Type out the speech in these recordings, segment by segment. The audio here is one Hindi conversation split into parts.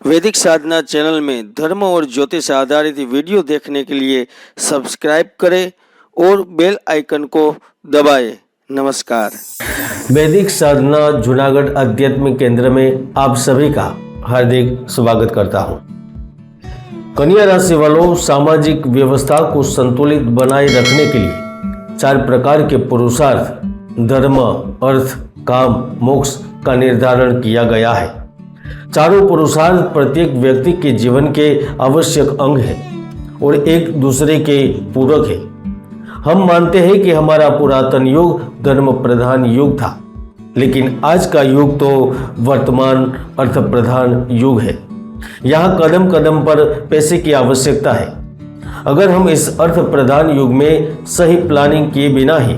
वैदिक साधना चैनल में धर्म और ज्योतिष आधारित वीडियो देखने के लिए सब्सक्राइब करें और बेल आइकन को दबाएं। नमस्कार। वैदिक साधना जूनागढ़ आध्यात्मिक केंद्र में आप सभी का हार्दिक स्वागत करता हूं। कन्या राशि वालों, सामाजिक व्यवस्था को संतुलित बनाए रखने के लिए 4 प्रकार के पुरुषार्थ धर्म, अर्थ, काम, मोक्ष का निर्धारण किया गया है। चारों पुरुषार्थ प्रत्येक व्यक्ति के जीवन के आवश्यक अंग हैं और एक दूसरे के पूरक है। हम मानते हैं कि हमारा पुरातन युग धर्म प्रधान युग था, लेकिन आज का युग तो वर्तमान अर्थ प्रधान युग है। यहाँ कदम कदम पर पैसे की आवश्यकता है। अगर हम इस अर्थ प्रधान युग में सही प्लानिंग किए बिना ही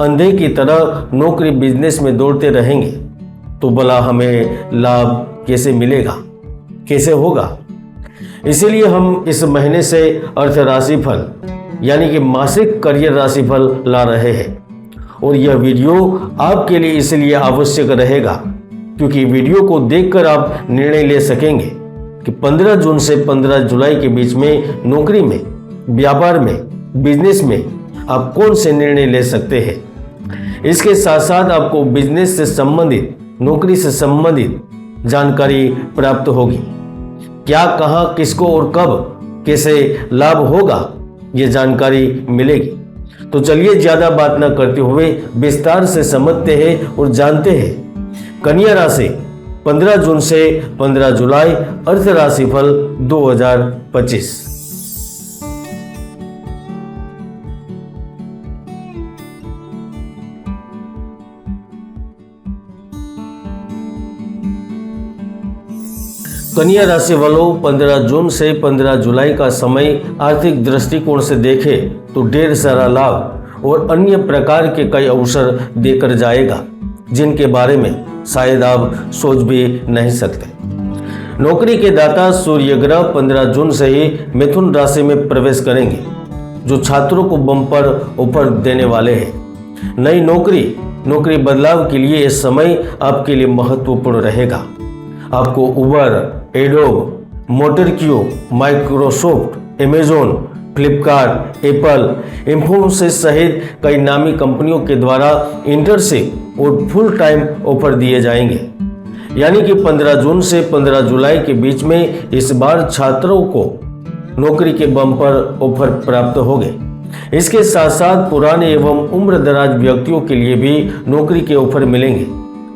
अंधे की तरह नौकरी बिजनेस में दौड़ते रहेंगे तो भला हमें लाभ कैसे मिलेगा, कैसे होगा। इसीलिए हम इस महीने से अर्थ राशिफल यानी कि मासिक करियर राशिफल ला रहे हैं और यह वीडियो आपके लिए इसलिए आवश्यक रहेगा क्योंकि वीडियो को देखकर आप निर्णय ले सकेंगे कि 15 जून से 15 जुलाई के बीच में नौकरी में, व्यापार में, बिजनेस में आप कौन से निर्णय ले सकते हैं। इसके साथ साथ आपको बिजनेस से संबंधित, नौकरी से संबंधित जानकारी प्राप्त होगी। क्या, कहां, किसको और कब कैसे लाभ होगा, ये जानकारी मिलेगी। तो चलिए ज्यादा बात न करते हुए विस्तार से समझते हैं और जानते हैं कन्या राशि 15 जून से 15 जुलाई अर्थ राशिफल 2025। कन्या राशि वालों, 15 जून से 15 जुलाई का समय आर्थिक दृष्टिकोण से देखें तो ढेर सारा लाभ और अन्य प्रकार के कई अवसर देकर जाएगा जिनके बारे में शायद आप सोच भी नहीं सकते। नौकरी के दाता सूर्य ग्रह 15 जून से ही मिथुन राशि में प्रवेश करेंगे, जो छात्रों को बम्पर ऑफर देने वाले हैं। नई नौकरी बदलाव के लिए यह समय आपके लिए महत्वपूर्ण रहेगा। आपको Uber, Adobe, Motorq, Microsoft, Amazon, Flipkart, Apple, Infosys सहित कई नामी कंपनियों के द्वारा इंटर्नशिप और फुल टाइम ऑफर दिए जाएंगे। यानी कि 15 जून से 15 जुलाई के बीच में इस बार छात्रों को नौकरी के बम्पर ऑफर प्राप्त होंगे। इसके साथ साथ पुराने एवं उम्र दराज व्यक्तियों के लिए भी नौकरी के ऑफर मिलेंगे।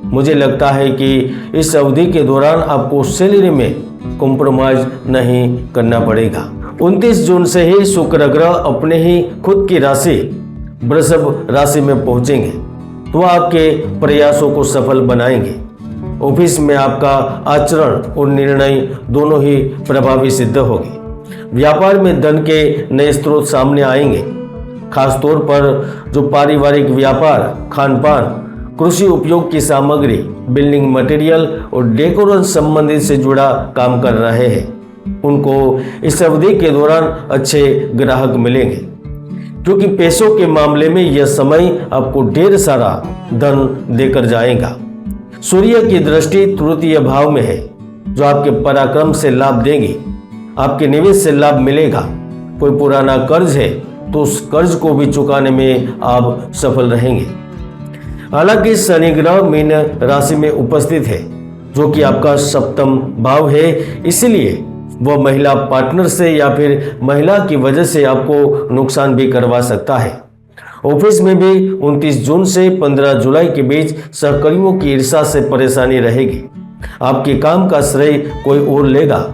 मुझे लगता है कि इस अवधि के दौरान आपको सैलरी में कॉम्प्रोमाइज नहीं करना पड़ेगा। 29 जून से ही शुक्र ग्रह अपने ही खुद की राशि वृषभ राशि में पहुंचेंगे, तो आपके प्रयासों को सफल बनाएंगे। ऑफिस में आपका आचरण और निर्णय दोनों ही प्रभावी सिद्ध होंगे। व्यापार में धन के नए स्रोत सामने आएंगे। खासतौर पर जो पारिवारिक व्यापार, खान पान, कृषि उपयोग की सामग्री, बिल्डिंग मटेरियल और डेकोरेशन संबंधित से जुड़ा काम कर रहे हैं, उनको इस अवधि के दौरान अच्छे ग्राहक मिलेंगे क्योंकि पैसों के मामले में यह समय आपको ढेर सारा धन देकर जाएगा। सूर्य की दृष्टि तृतीय भाव में है, जो आपके पराक्रम से लाभ देगी। आपके निवेश से लाभ मिलेगा। कोई पुराना कर्ज है तो उस कर्ज को भी चुकाने में आप सफल रहेंगे। हालांकि शनि ग्रह मीन राशि में उपस्थित है, जो कि आपका सप्तम भाव है, इसलिए वह महिला पार्टनर से या फिर महिला की वजह से आपको नुकसान भी करवा सकता है। ऑफिस में भी 29 जून से 15 जुलाई के बीच सहकर्मियों की ईर्ष्या से परेशानी रहेगी। आपके काम का श्रेय कोई और लेगा।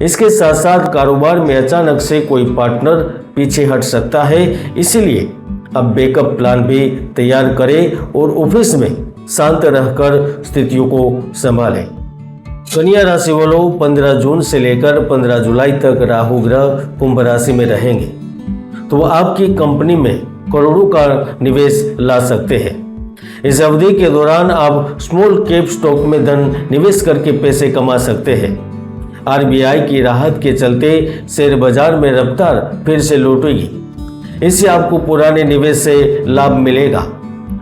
इसके साथ साथ कारोबार में अचानक से कोई पार्टनर पीछे हट सकता है, इसीलिए अब बैकअप प्लान भी तैयार करें और ऑफिस में शांत रहकर स्थितियों को संभालें। कन्या राशि वालों, 15 जून से लेकर 15 जुलाई तक राहु ग्रह कुंभ राशि में रहेंगे, तो आपकी कंपनी में करोड़ों का निवेश ला सकते हैं। इस अवधि के दौरान आप स्मॉल कैप स्टॉक में धन निवेश करके पैसे कमा सकते हैं। RBI की राहत के चलते शेयर बाजार में रफ्तार फिर से लौटेगी। इससे आपको पुराने निवेश से लाभ मिलेगा।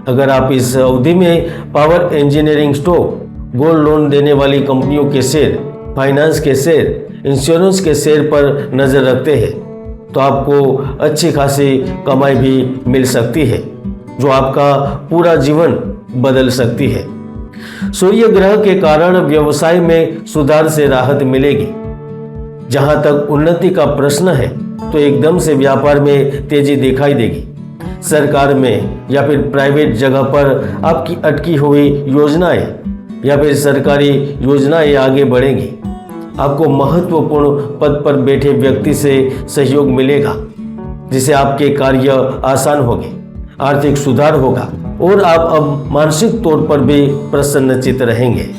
अगर आप इस अवधि में power engineering stock, gold loan देने वाली कंपनियों के शेयर फाइनेंस के शेयर, इंश्योरेंस के शेयर पर नज़र रखते हैं तो आपको अच्छी खासी कमाई भी मिल सकती है जो आपका पूरा जीवन बदल सकती है। सूर्य ग्रह के कारण व्यवसाय में सुधार से राहत मिलेगी। जहां तक उन्नति का प्रश्न है तो एकदम से व्यापार में तेजी दिखाई देगी। सरकार में या फिर प्राइवेट जगह पर आपकी अटकी हुई योजनाएं या फिर सरकारी योजनाएं आगे बढ़ेंगी। आपको महत्वपूर्ण पद पर बैठे व्यक्ति से सहयोग मिलेगा जिससे आपके कार्य आसान होंगे, आर्थिक सुधार होगा और आप अब मानसिक तौर पर भी प्रसन्नचित्त रहेंगे।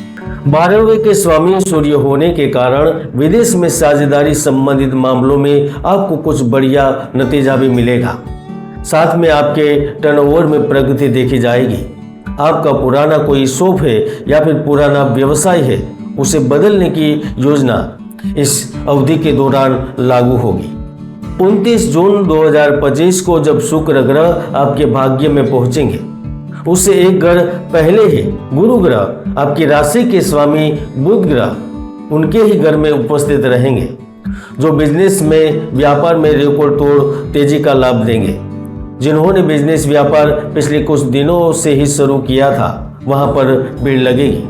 12वें के स्वामी सूर्य होने के कारण विदेश में साझेदारी संबंधित मामलों में आपको कुछ बढ़िया नतीजा भी मिलेगा। साथ में आपके टर्नओवर में प्रगति देखी जाएगी। आपका पुराना कोई शॉप है या फिर पुराना व्यवसाय है उसे बदलने की योजना इस अवधि के दौरान लागू होगी। 29 जून 2025 को जब शुक्र ग्रह आपके भाग्य में पहुंचेंगे उससे एक ग्रह पहले ही गुरु ग्रह आपकी राशि के स्वामी बुध ग्रह उनके ही घर में उपस्थित रहेंगे जो बिजनेस में व्यापार में रिकॉर्ड तोड़ तेजी का लाभ देंगे। जिन्होंने बिजनेस व्यापार पिछले कुछ दिनों से ही शुरू किया था वहां पर भीड़ लगेगी।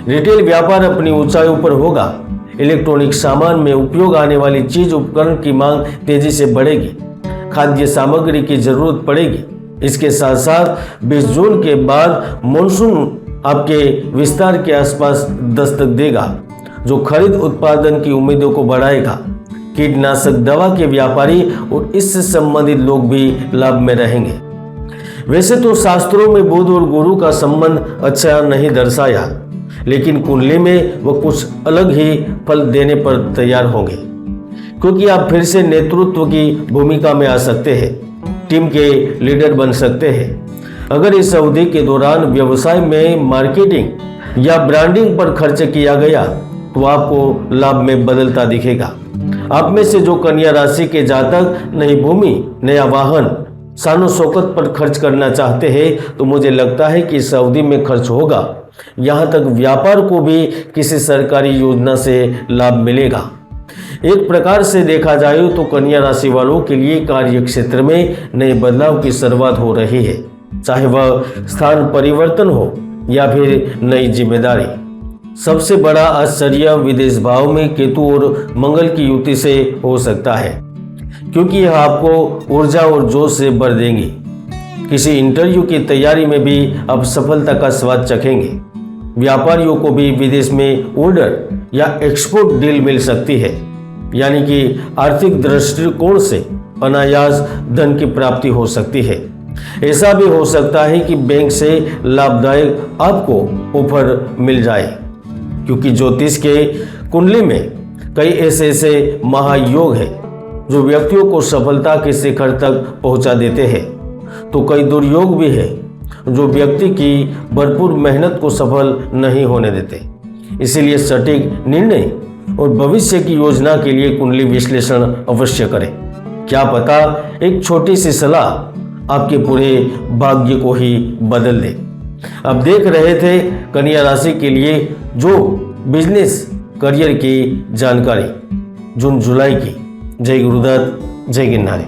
रिटेल व्यापार अपनी ऊंचाइयों पर होगा। इलेक्ट्रॉनिक सामान में उपयोग आने वाली चीज उपकरण की मांग तेजी से बढ़ेगी। खाद्य सामग्री की जरूरत पड़ेगी। इसके साथ साथ 20 जून के बाद मॉनसून आपके विस्तार के आसपास दस्तक देगा जो खरीद उत्पादन की उम्मीदों को बढ़ाएगा। कीटनाशक दवा के व्यापारी और इससे संबंधित लोग भी लाभ में रहेंगे। वैसे तो शास्त्रों में बुध और गुरु का संबंध अच्छा नहीं दर्शाया, लेकिन कुंडली में वह कुछ अलग ही फल देने पर तैयार होंगे क्योंकि आप फिर से नेतृत्व की भूमिका में आ सकते हैं, टीम के लीडर बन सकते हैं। अगर इस अवधि के दौरान व्यवसाय में मार्केटिंग या ब्रांडिंग पर खर्च किया गया तो आपको लाभ में बदलता दिखेगा। आप में से जो कन्या राशि के जातक नई भूमि, नया वाहन, शानो शौकत पर खर्च करना चाहते हैं तो मुझे लगता है कि इस अवधि में खर्च होगा। यहाँ तक व्यापार को भी किसी सरकारी योजना से लाभ मिलेगा। एक प्रकार से देखा जाए तो कन्या राशि वालों के लिए कार्य क्षेत्र में नए बदलाव की शुरुआत हो रही है, चाहे वह स्थान परिवर्तन हो या फिर नई जिम्मेदारी। सबसे बड़ा आश्चर्य विदेश भाव में केतु और मंगल की युति से हो सकता है क्योंकि यह आपको ऊर्जा और जोश से भर देंगी। किसी इंटरव्यू की तैयारी में भी आप सफलता का स्वाद चखेंगे। व्यापारियों को भी विदेश में ऑर्डर या एक्सपोर्ट डील मिल सकती है, यानी कि आर्थिक दृष्टिकोण से अनायास धन की प्राप्ति हो सकती है। ऐसा भी हो सकता है कि बैंक से लाभदायक आपको ऑफर मिल जाए क्योंकि ज्योतिष के कुंडली में कई ऐसे महायोग है जो व्यक्तियों को सफलता के शिखर तक पहुंचा देते हैं, तो कई दुर्योग भी है जो व्यक्ति की भरपूर मेहनत को सफल नहीं होने देते। इसीलिए सटीक निर्णय और भविष्य की योजना के लिए कुंडली विश्लेषण अवश्य करें। क्या पता एक छोटी सी सलाह आपके पूरे भाग्य को ही बदल दे। अब देख रहे थे कन्या राशि के लिए जो बिजनेस करियर की जानकारी जून जुलाई की। जय गुरुदत्त, जय गिरनारी।